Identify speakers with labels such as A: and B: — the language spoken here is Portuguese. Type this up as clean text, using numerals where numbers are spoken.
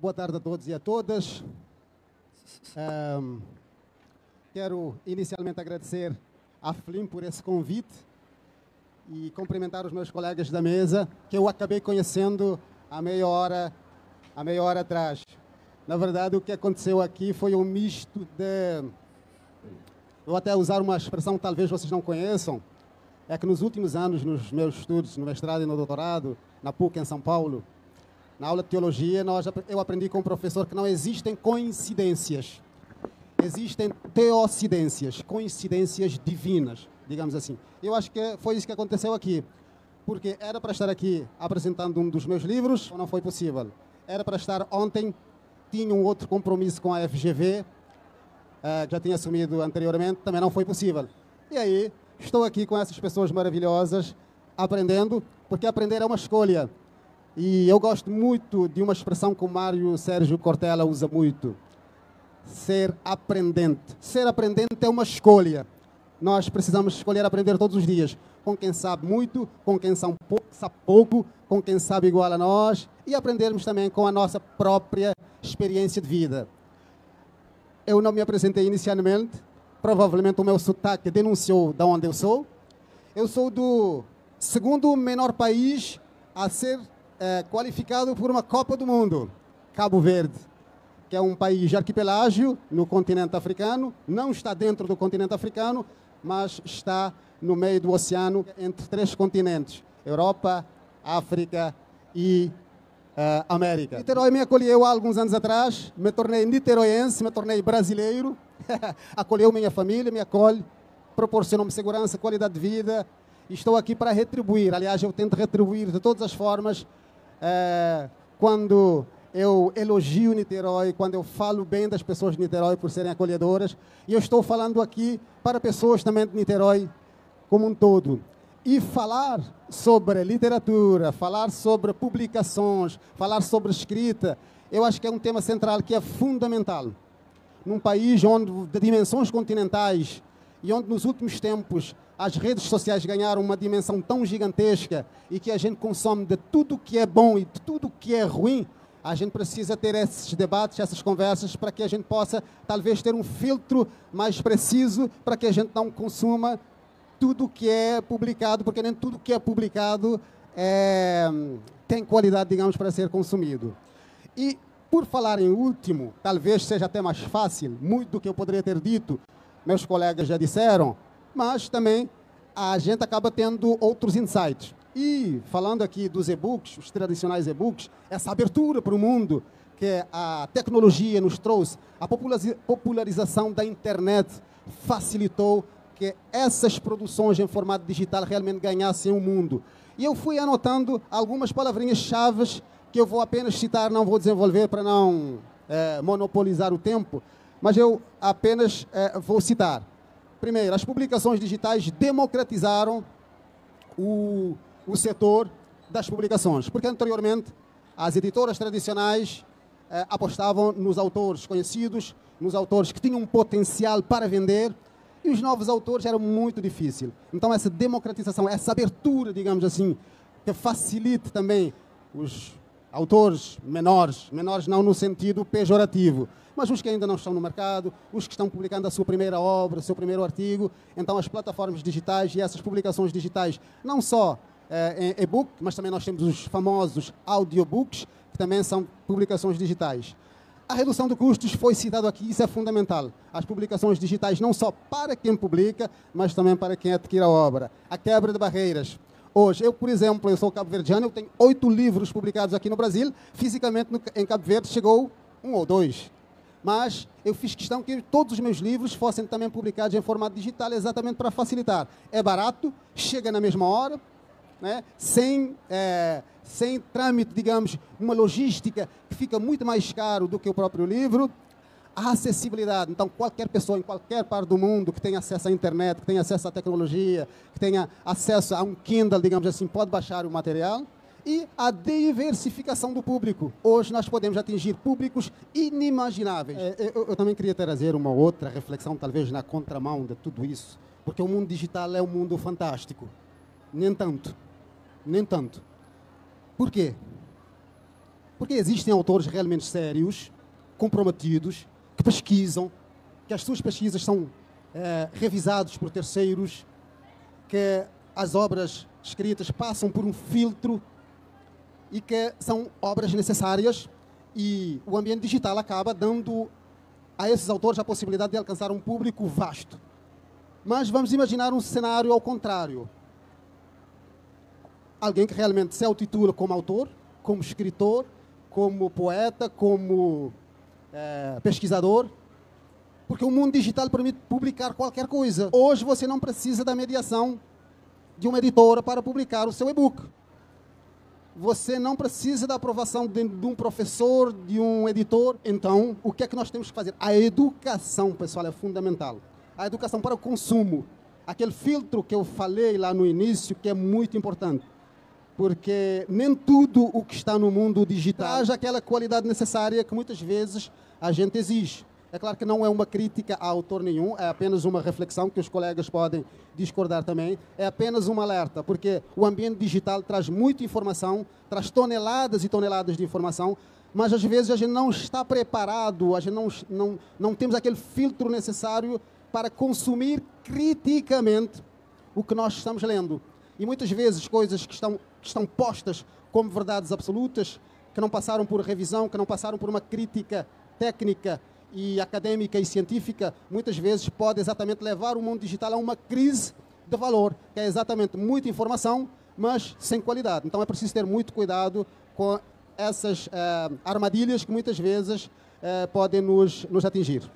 A: Boa tarde a todos e a todas. Quero inicialmente agradecer à FLIM por esse convite e cumprimentar os meus colegas da mesa, que eu acabei conhecendo há meia hora atrás. Na verdade, o que aconteceu aqui foi um misto de... Vou até usar uma expressão que talvez vocês não conheçam, é que nos últimos anos, nos meus estudos, no mestrado e no doutorado, na PUC em São Paulo, na aula de teologia, eu aprendi com um professor que não existem coincidências. Existem teocidências, coincidências divinas, digamos assim. Eu acho que foi isso que aconteceu aqui, porque era para estar aqui apresentando um dos meus livros, não foi possível. Era para estar ontem, tinha um outro compromisso com a FGV, que já tinha assumido anteriormente, também não foi possível. E aí, estou aqui com essas pessoas maravilhosas, aprendendo, porque aprender é uma escolha. E eu gosto muito de uma expressão que o Mário Sérgio Cortella usa muito. Ser aprendente. Ser aprendente é uma escolha. Nós precisamos escolher aprender todos os dias. Com quem sabe muito, com quem sabe pouco, com quem sabe igual a nós. E aprendermos também com a nossa própria experiência de vida. Eu não me apresentei inicialmente. Provavelmente o meu sotaque denunciou de onde eu sou. Eu sou do segundo menor país a ser qualificado por uma Copa do Mundo, Cabo Verde, que é um país de arquipelágio no continente africano, não está dentro do continente africano, mas está no meio do oceano, entre 3 continentes, Europa, África e América. Niterói me acolheu há alguns anos atrás, me tornei niteroiense, me tornei brasileiro, acolheu minha família, me acolhe, proporcionou-me segurança, qualidade de vida. Estou aqui para retribuir, aliás, eu tento retribuir de todas as formas, quando eu elogio Niterói, quando eu falo bem das pessoas de Niterói por serem acolhedoras, e eu estou falando aqui para pessoas também de Niterói como um todo. E falar sobre literatura, falar sobre publicações, falar sobre escrita, eu acho que é um tema central que é fundamental. Num país onde, de dimensões continentais, e onde nos últimos tempos as redes sociais ganharam uma dimensão tão gigantesca e que a gente consome de tudo que é bom e de tudo que é ruim, a gente precisa ter esses debates, essas conversas, para que a gente possa, talvez, ter um filtro mais preciso para que a gente não consuma tudo que é publicado, porque nem tudo que é publicado tem qualidade, digamos, para ser consumido. E, por falar em último, talvez seja até mais fácil, muito do que eu poderia ter dito, meus colegas já disseram, mas também a gente acaba tendo outros insights. E falando aqui dos e-books, os tradicionais e-books, essa abertura para o mundo que a tecnologia nos trouxe, a popularização da internet facilitou que essas produções em formato digital realmente ganhassem o mundo. E eu fui anotando algumas palavrinhas-chave que eu vou apenas citar, não vou desenvolver para não monopolizar o tempo, mas eu apenas vou citar. Primeiro, as publicações digitais democratizaram o setor das publicações, porque anteriormente as editoras tradicionais apostavam nos autores conhecidos, nos autores que tinham um potencial para vender, e os novos autores era muito difícil. Então essa democratização, essa abertura, digamos assim, que facilite também os autores menores não no sentido pejorativo, mas os que ainda não estão no mercado, os que estão publicando a sua primeira obra, o seu primeiro artigo. Então, as plataformas digitais e essas publicações digitais, não só em e-book, mas também nós temos os famosos audiobooks, que também são publicações digitais. A redução de custos foi citado aqui, isso é fundamental. As publicações digitais, não só para quem publica, mas também para quem adquire a obra. A quebra de barreiras. Hoje, eu, por exemplo, eu sou cabo-verdiano, eu tenho 8 livros publicados aqui no Brasil, fisicamente em Cabo Verde chegou 1 ou 2. Mas eu fiz questão que todos os meus livros fossem também publicados em formato digital, exatamente para facilitar. É barato, chega na mesma hora, né? Sem trâmite, digamos, uma logística que fica muito mais caro do que o próprio livro. A acessibilidade, então qualquer pessoa em qualquer parte do mundo que tenha acesso à internet, que tenha acesso à tecnologia, que tenha acesso a um Kindle, digamos assim, pode baixar o material. E a diversificação do público. Hoje nós podemos atingir públicos inimagináveis. Eu também queria trazer uma outra reflexão, talvez na contramão de tudo isso, porque o mundo digital é um mundo fantástico. Nem tanto. Nem tanto. Por quê? Porque existem autores realmente sérios, comprometidos, que pesquisam, que as suas pesquisas são revisadas por terceiros, que as obras escritas passam por um filtro e que são obras necessárias, e o ambiente digital acaba dando a esses autores a possibilidade de alcançar um público vasto. Mas vamos imaginar um cenário ao contrário. Alguém que realmente se autotitula como autor, como escritor, como poeta, como pesquisador, porque o mundo digital permite publicar qualquer coisa. Hoje você não precisa da mediação de uma editora para publicar o seu e-book. Você não precisa da aprovação de um professor, de um editor. Então, o que é que nós temos que fazer? A educação, pessoal, é fundamental. A educação para o consumo. Aquele filtro que eu falei lá no início, que é muito importante. Porque nem tudo o que está no mundo digital traz aquela qualidade necessária que muitas vezes a gente exige. É claro que não é uma crítica a autor nenhum, é apenas uma reflexão que os colegas podem discordar também. É apenas um alerta, porque o ambiente digital traz muita informação, traz toneladas e toneladas de informação, mas às vezes a gente não está preparado, a gente não temos aquele filtro necessário para consumir criticamente o que nós estamos lendo. E muitas vezes coisas que estão postas como verdades absolutas, que não passaram por revisão, que não passaram por uma crítica técnica e acadêmica e científica, muitas vezes pode exatamente levar o mundo digital a uma crise de valor, que é exatamente muita informação, mas sem qualidade. Então é preciso ter muito cuidado com essas armadilhas que muitas vezes podem nos atingir.